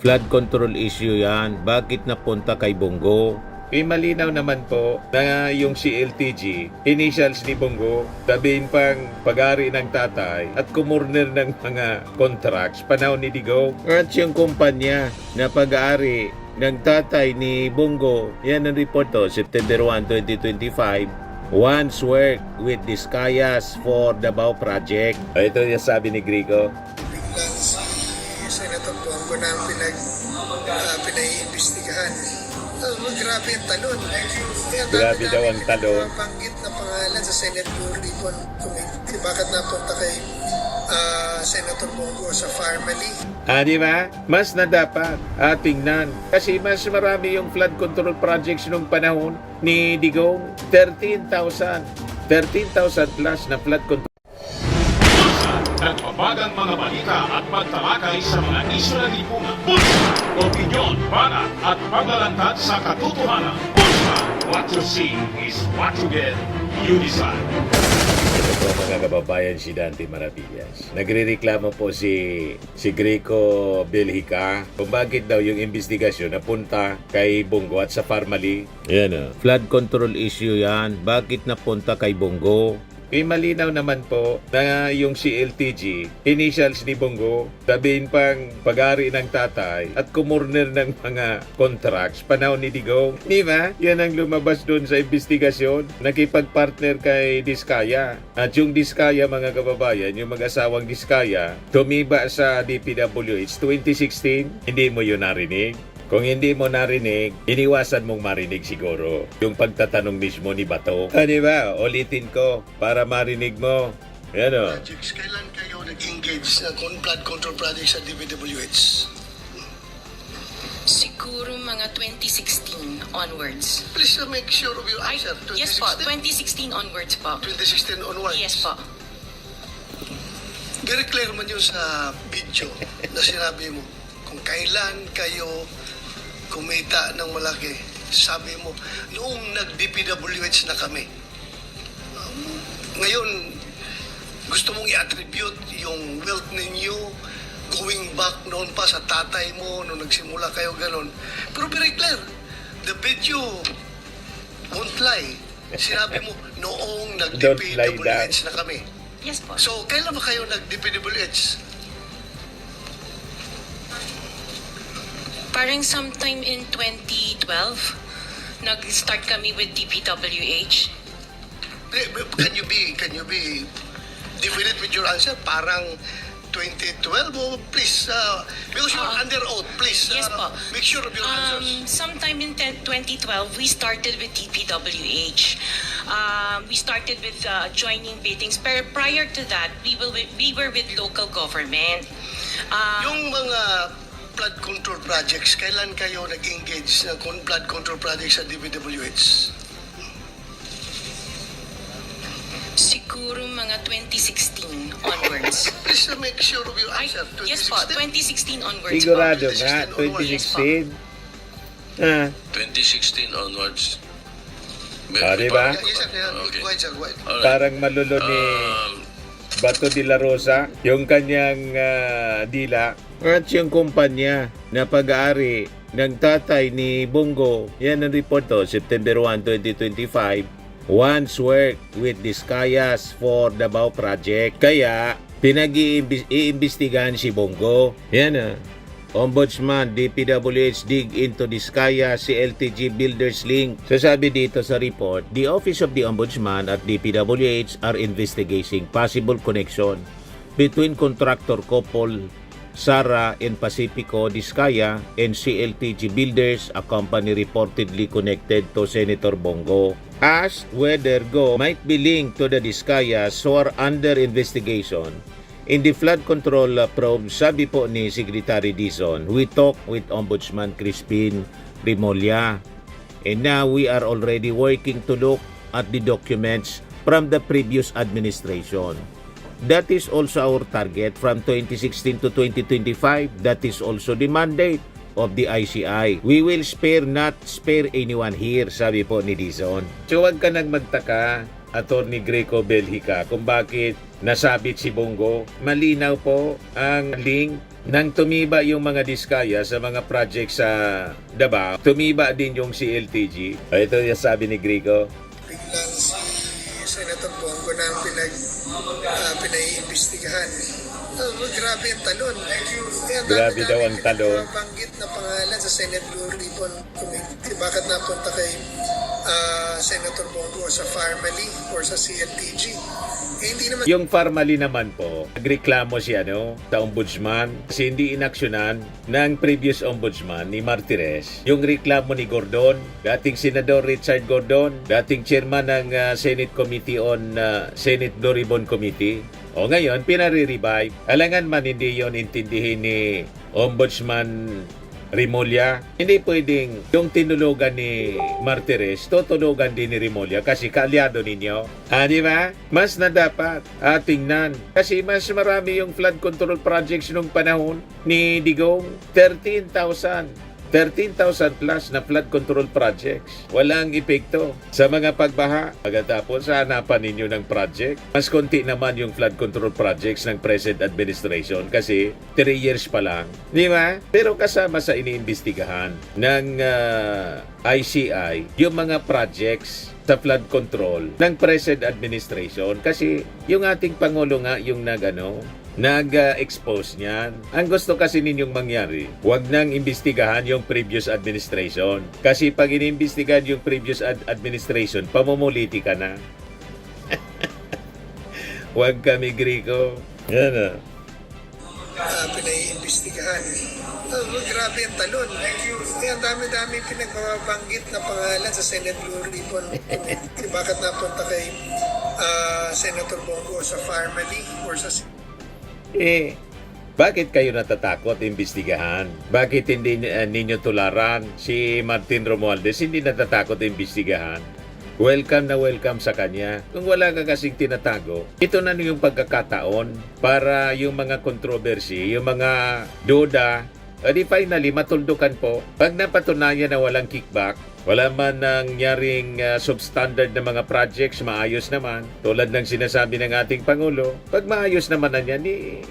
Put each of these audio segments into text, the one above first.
Flood control issue yan. Bakit napunta kay Bongo? Malinaw naman po na yung CLTG, initials ni Bongo, sabihin pang pag-ari ng tatay at kumurner ng mga contracts, panahon ni Digong. At yung kumpanya na pag-ari ng tatay ni Bongo, yan ang report to, September 1, 2025, once worked with Discayas for Davao Project. Ito yung sabi ni Grico. Biglang si Senator Bongo na pinaiimbestigahan. Grabe ang talon. Grabe daw ang talon. Banggit na pangalan sa Senate Blue Ribbon Committee. Bakit napunta kay Senator Bongo sa family? Di ba? Mas na dapat tingnan. Kasi mas marami yung flood control projects nung panahon ni Digong. 13,000 plus na flood control. Nagbabagang mga balita at pagtalakay sa mga isyu ng lipunan. Pulsa, opinyon, banat at paglalantad sa katotohanan. Pulsa, what you see is what you get. You decide. Ito po mga kababayan, si Dante Maravillas. Nagrereklamo po si Greco Belhica kung bakit daw yung investigasyon napunta kay Bongo at sa Farmally. Yan flood control issue yan. Bakit napunta kay Bongo? Malinaw naman po na yung CLTG, initials ni Bongo, sabihin pang pag-ari ng tatay at kumurner ng mga contracts, panahon ni Digong. Di ba? Yan ang lumabas doon sa investigasyon. Nakipag-partner kay Discaya. At yung Discaya, mga kababayan, yung mag-asawang Discaya, tumiba sa DPWH 2016. Hindi mo yun narinig? Kung hindi mo narinig, iniwasan mong marinig siguro. Yung pagtatanong mismo ni Bato. Di ba? Ulitin ko para marinig mo. Yan o. Projects, kailan kayo nag-engage sa flood control projects sa DPWH? Siguro mga 2016 onwards. Please make sure of your answer. Yes po, 2016 onwards po. 2016 onwards? Yes po. Very clear man yun sa video na sinabi mo. Kung kailan kayo kumita ng malaki, sabi mo, noong nag-DPWH na kami. Ngayon, gusto mong i-attribute yung wealth ninyo going back noon pa sa tatay mo, noong nagsimula kayo ganon. Pero very clear, the video won't lie. Sinabi mo, noong nag-DPWH na kami. Yes po. So, kailan ba kayo nag-DPWH? Parang sometime in 2012, nag-start kami with DPWH. Can you be definite with your answer? Parang 2012 o please, because you're under oath, please Yes po. make sure of your answers. Sometime in 2012, we started with DPWH. We started with joining biddings. Pero prior to that, we were with local government. Yung mga flood control projects, kailan kayo nag-engage ng flood control projects sa DPWH? Siguro mga 2016 onwards. Please make sure of your answer. Yes po, 2016 onwards Sigurado po. nga, 2016 2016. 2016 onwards. Diba? Yes, sir. Okay. Go ahead, sir. Go ahead. Alright. Parang malulo ni Bato de la Rosa, yung kanyang dila. At yung kumpanya na pag-aari ng tatay ni Bongo, yan ang report to, September 1, 2025, once worked with Discayas for Davao Project. Kaya, pinag-iimbestigahan si Bongo. Yan Ombudsman, DPWH dig into Discaya, CLTG Builders Link. So sabi dito sa report, the Office of the Ombudsman at DPWH are investigating possible connection between contractor couple Sara and Pacifico Discaya and CLTG Builders, a company reportedly connected to Senator Bongo. Asked whether Go might be linked to the Discayas who are under investigation. In the flood control probe, sabi po ni Secretary Dizon, we talked with Ombudsman Crispin Rimolya, and now we are already working to look at the documents from the previous administration. That is also our target from 2016 to 2025. That is also the mandate of the ICI. We will not spare anyone here, sabi po ni Dizon. So huwag ka nang magtaka, Attorney Greco Belhica, kung bakit nasabit si Bongo. Malinaw po ang link Nang tumiba yung mga diskaya sa mga project sa Davao, tumiba din yung CLTG. Ito yung sabi ni Grico. Biglang si Senator Bongo na ang pinaiimbestigahan. Grabe ang talon. Kaya Grabe daw ang talon. Banggit na pangalan sa Senate Blue Ribbon Committee. Bakit napunta kay Senator Bongo sa Farmally or sa CLTG? Hindi naman. Yung Farmally naman po, nagreklamo si sa ombudsman kasi hindi inaksyonan ng previous ombudsman ni Martires. Yung reklamo ni Gordon, dating Senador Richard Gordon, dating chairman ng Senate Committee on Senate Blue Ribbon Committee. O ngayon, pinare-revive. Alangan man hindi yon intindihin ni Ombudsman Rimulya. Hindi pwedeng yung tinulugan ni Martires, tutulugan din ni Rimulya kasi kaalyado ninyo. Di ba? Mas na dapat tingnan. Kasi mas marami yung flood control projects nung panahon ni Digong. 13,000 plus na flood control projects. Walang epekto sa mga pagbaha. Pagkatapos, hanapan ninyo ng project. Mas konti naman yung flood control projects ng present administration kasi 3 years pa lang. Di ba? Pero kasama sa iniimbestigahan ng ICI yung mga projects sa flood control ng present administration kasi yung ating Pangulo nga yung nag-expose niyan. Ang gusto kasi ninyong mangyari, huwag nang imbestigahan yung previous administration. Kasi pag inimbestigahan yung previous administration, pamumuliti ka na. Huwag kami, Grico. Yan Pinaiimbestigahan. Grabe ang talon. Kaya ang dami-dami pinagbabanggit na pangalan sa Senate Blue Ribbon Committee. Bakit napunta kay Senator Bongo sa Farmally or sa bakit kayo natatakot imbestigahan? Bakit hindi ninyo tularan si Martin Romualdez? Hindi natatakot imbestigahan? Welcome na welcome sa kanya. Kung wala ka kasing tinatago, ito na yung pagkakataon para yung mga controversy, yung mga duda, di finally matuldukan po. Pag napatunayan na walang kickback, wala man nangyaring substandard na mga projects, maayos naman. Tulad ng sinasabi ng ating Pangulo, pag maayos naman na yan,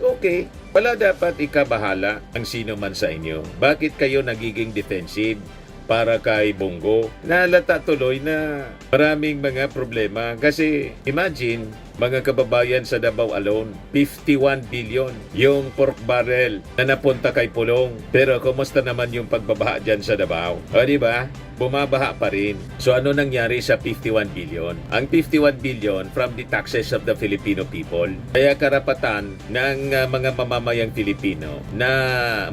okay. Wala dapat ikabahala ang sino man sa inyo. Bakit kayo nagiging defensive para kay Bongo? Nalata tuloy na maraming mga problema. Kasi imagine, mga kababayan sa Davao alone, 51 billion yung pork barrel na napunta kay Pulong. Pero kumusta naman yung pagbabaha dyan sa Davao? O diba? Bumabaha pa rin. So ano nangyari sa 51 billion? Ang 51 billion from the taxes of the Filipino people. Kaya karapatan ng mga mamamayang Filipino na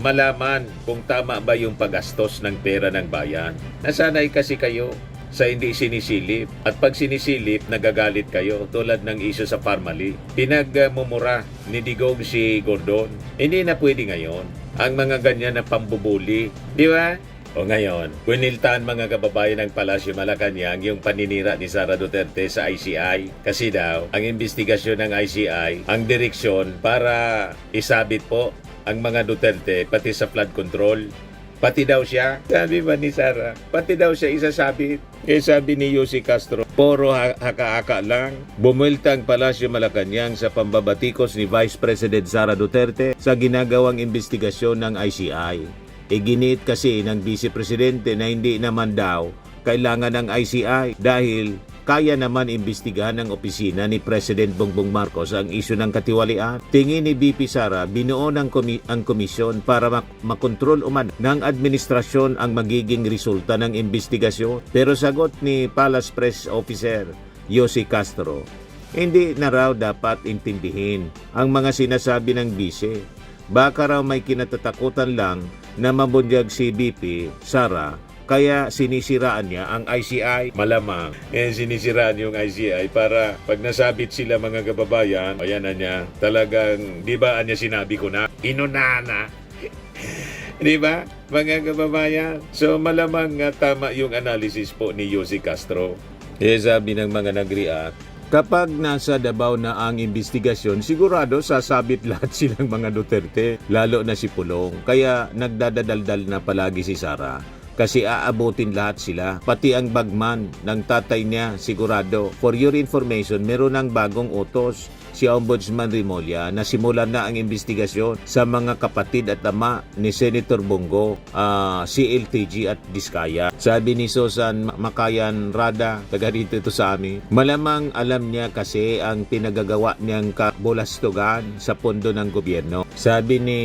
malaman kung tama ba yung paggastos ng pera ng bayan. Nasanay kasi kayo sa hindi sinisilip. At pag sinisilip, nagagalit kayo tulad ng issue sa Farmally. Pinagmumura ni Digong si Gordon. Hindi na pwede ngayon ang mga ganyan na pambubuli. Di ba? O ngayon, kuniltaan mga kababayan ng Palasyo Malacanang yung paninira ni Sara Duterte sa ICI. Kasi daw, ang investigasyon ng ICI, ang direksyon para isabit po ang mga Duterte pati sa flood control. Pati daw siya, sabi ba ni Sara, pati daw siya isasabit. Kaya sabi ni Yossi Castro, puro haka-haka lang. Bumulta ang Palasyo Malacanang sa pambabatikos ni Vice President Sara Duterte sa ginagawang investigasyon ng ICI. Iginiit kasi ng Vice Presidente na hindi naman daw kailangan ng ICI dahil kaya naman imbestigahan ng opisina ni President Bongbong Marcos ang isyu ng katiwalian. Tingin ni VP Sara, binuo ng ang komisyon para makontrol ng administrasyon ang magiging resulta ng investigasyon. Pero sagot ni Palace Press Officer Yossi Castro, hindi na raw dapat intindihin ang mga sinasabi ng Vice. Baka raw may kinatatakutan lang na mabunyag si VP Sara kaya sinisiraan niya ang ICI. Malamang sinisiraan yung ICI para pag nasabit sila mga kababayan, ayan na niya, talagang di ba niya sinabi ko na inunana. Di ba mga kababayan? So malamang tama yung analysis po ni Yossi Castro. Sabi ng mga nag-react, kapag nasa Davao na ang investigasyon, sigurado sasabit lahat silang mga Duterte, lalo na si Pulong. Kaya nagdadadaldal na palagi si Sara. Kasi aabutin lahat sila, pati ang bagman ng tatay niya, sigurado. For your information, meron ng bagong utos si Ombudsman Remulla na simulan na ang investigasyon sa mga kapatid at ama ni Senator Bongo, CLTG at Diskaya. Sabi ni Susan Makayan Rada, taga rito ito sa amin, malamang alam niya kasi ang pinagagawa niyang kabulastugan sa pondo ng gobyerno. Sabi ni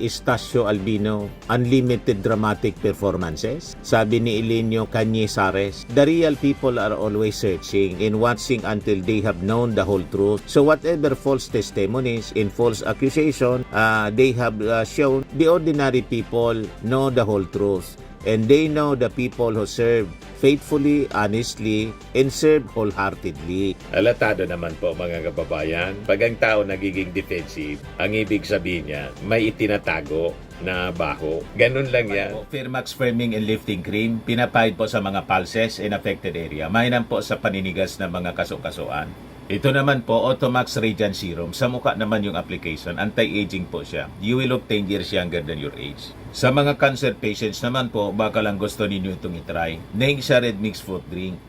Estacio Albino, unlimited dramatic performances. Sabi ni Elenio Cañizares, the real people are always searching and watching until they have known the whole truth. So whatever false testimonies and false accusation they have shown, the ordinary people know the whole truth. And they know the people who serve faithfully, honestly, and serve wholeheartedly. Alatado naman po mga kababayan, pag ang tao nagiging defensive, ang ibig sabihin niya, may itinatago na baho. Ganun lang yan. Firmax Firming and Lifting Cream, pinapahid po sa mga pulses in affected area. Mainam po sa paninigas ng mga kaso-kasuan. Ito naman po, Automax Radiant Serum. Sa mukha naman yung application, anti-aging po siya. You will look 10 years younger than your age. Sa mga cancer patients naman po, baka lang gusto ninyo itong itry. Naing siya Red Mix Fruit Drink.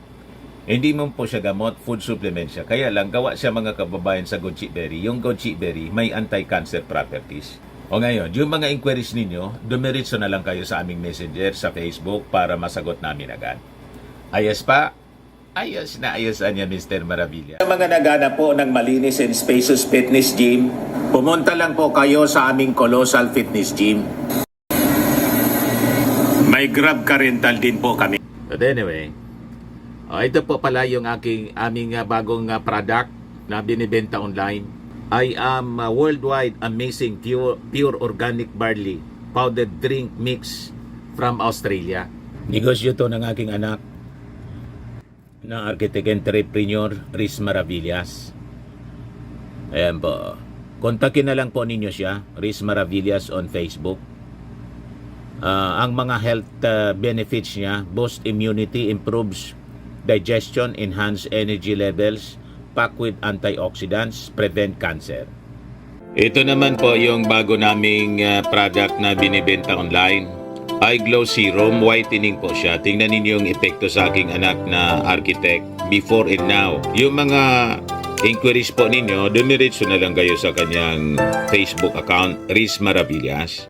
Hindi mo po siya gamot, food supplement siya. Kaya lang, gawa siya mga kababayan sa goji berry. Yung goji berry, may anti-cancer properties. O ngayon, yung mga inquiries ninyo, dumiritso na lang kayo sa aming messenger sa Facebook para masagot namin agad. Ayos pa? Ayos na ayos niya, Mr. Maravilla. Sa mga nagana po ng malinis and spacious fitness gym, pumunta lang po kayo sa aming Colossal Fitness Gym. May Grab car rental din po kami. But anyway, ito po pala yung aming bagong product na binibenta online. I am worldwide amazing pure organic barley powdered drink mix from Australia. Negosyo to ng aking anak na architect entrepreneur Riz Maravillas. Ayan po. Kontakin na lang po ninyo siya, Riz Maravillas on Facebook. Ang mga health benefits niya, boost immunity, improves digestion, enhance energy levels, packed with antioxidants, prevent cancer. Ito naman po yung bago naming product na binibenta online. Eye Glow Serum, whitening po siya. Tingnan ninyo yung epekto sa aking anak na architect before and now. Yung mga inquiries po ninyo, dumiretso na lang kayo sa kanyang Facebook account, Riz Maravillas.